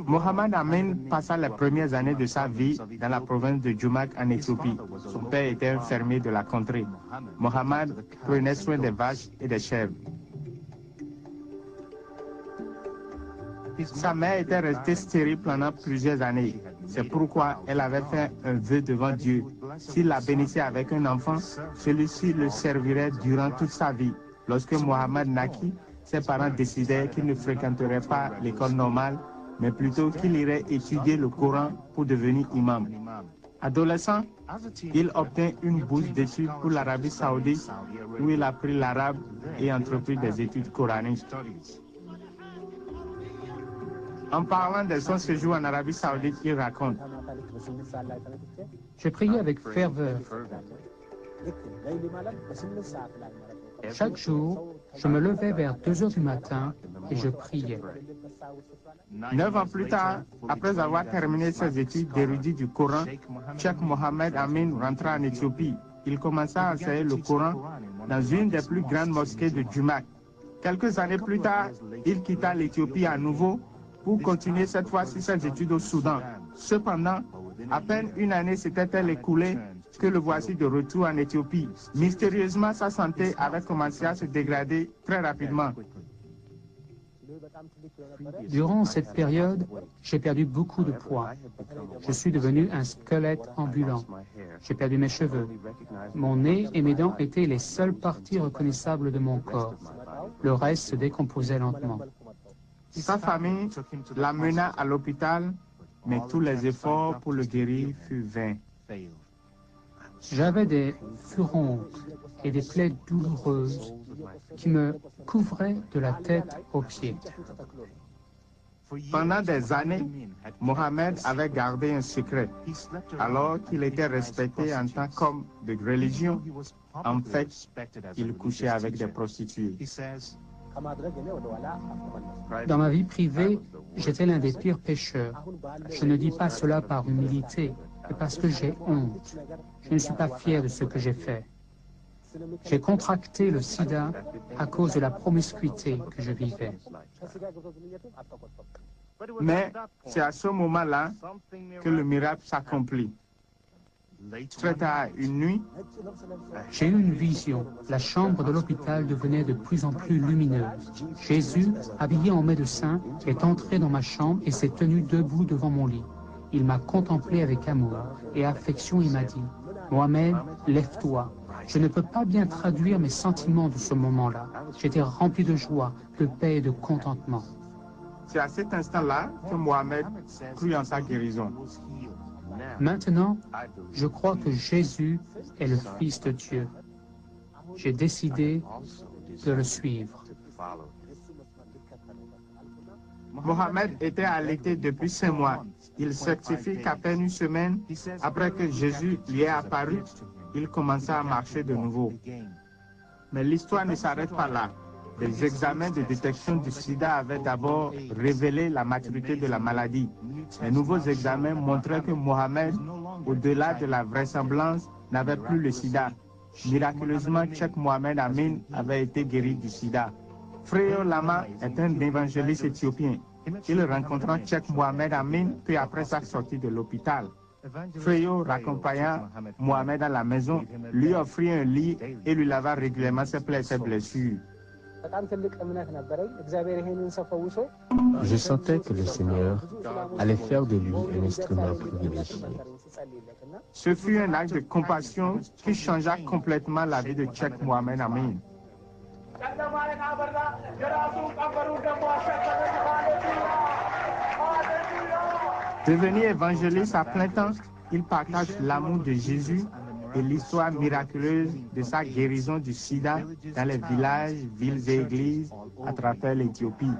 Mohamed Amin passa les premières années de sa vie dans la province de Jumak en Éthiopie. Son père était un fermier de la contrée. Mohamed prenait soin des vaches et des chèvres. Sa mère était restée stérile pendant plusieurs années. C'est pourquoi elle avait fait un vœu devant Dieu. S'il la bénissait avec un enfant, celui-ci le servirait durant toute sa vie. Lorsque Mohamed naquit, ses parents décidèrent qu'il ne fréquenterait pas l'école normale, mais plutôt qu'il irait étudier le Coran pour devenir imam. Adolescent, il obtint une bourse d'études pour l'Arabie Saoudite, où il apprit l'arabe et entreprit des études coraniques. En parlant de son séjour en Arabie Saoudite, il raconte: Je priais avec ferveur. Chaque jour, je me levais vers 2 heures du matin et je priais. 9 ans plus tard, après avoir terminé ses études d'érudit du Coran, Cheikh Mohamed Amin rentra en Éthiopie. Il commença à enseigner le Coran dans une des plus grandes mosquées de Jumak. Quelques années plus tard, il quitta l'Éthiopie à nouveau pour continuer cette fois-ci ses études au Soudan. Cependant, à peine une année s'était-elle écoulée que le voici de retour en Éthiopie. Mystérieusement, sa santé avait commencé à se dégrader très rapidement. Durant cette période, j'ai perdu beaucoup de poids. Je suis devenu un squelette ambulant. J'ai perdu mes cheveux. Mon nez et mes dents étaient les seules parties reconnaissables de mon corps. Le reste se décomposait lentement. Sa famille l'amena à l'hôpital, mais tous les efforts pour le guérir furent vains. J'avais des furoncles et des plaies douloureuses qui me couvraient de la tête aux pieds. Pendant des années, Mohamed avait gardé un secret. Alors qu'il était respecté en tant qu'homme de religion, en fait, il couchait avec des prostituées. Dans ma vie privée, j'étais l'un des pires pécheurs. Je ne dis pas cela par humilité, mais parce que j'ai honte. Je ne suis pas fier de ce que j'ai fait. J'ai contracté le sida à cause de la promiscuité que je vivais. Mais c'est à ce moment-là que le miracle s'accomplit. Très tard, une nuit, j'ai eu une vision. La chambre de l'hôpital devenait de plus en plus lumineuse. Jésus, habillé en médecin, est entré dans ma chambre et s'est tenu debout devant mon lit. Il m'a contemplé avec amour et affection et m'a dit: Mohamed, lève-toi. Je ne peux pas bien traduire mes sentiments de ce moment-là. J'étais rempli de joie, de paix et de contentement. C'est à cet instant-là que Mohamed crut en sa guérison. Maintenant, je crois que Jésus est le Fils de Dieu. J'ai décidé de le suivre. Mohamed était allaité depuis 5 mois. Il certifie qu'à peine une semaine après que Jésus lui est apparu, il commença à marcher de nouveau. Mais l'histoire ne s'arrête pas là. Des examens de détection du sida avaient d'abord révélé la maturité de la maladie. Les nouveaux examens montraient que Mohamed, au-delà de la vraisemblance, n'avait plus le sida. Miraculeusement, Cheikh Mohamed Amin avait été guéri du sida. Freyo Lama est un évangéliste éthiopien. Il rencontra Cheikh Mohamed Amin peu après sa sortie de l'hôpital. Freyo raccompagna Mohamed à la maison, lui offrit un lit et lui lava régulièrement ses plaies et ses blessures. Je sentais que le Seigneur allait faire de lui un instrument privilégié. Ce fut un acte de compassion qui changea complètement la vie de Cheikh Mohamed Amin. Devenu évangéliste à plein temps, il partage l'amour de Jésus et l'histoire miraculeuse de sa guérison du sida dans les villages, villes et églises à travers l'Éthiopie.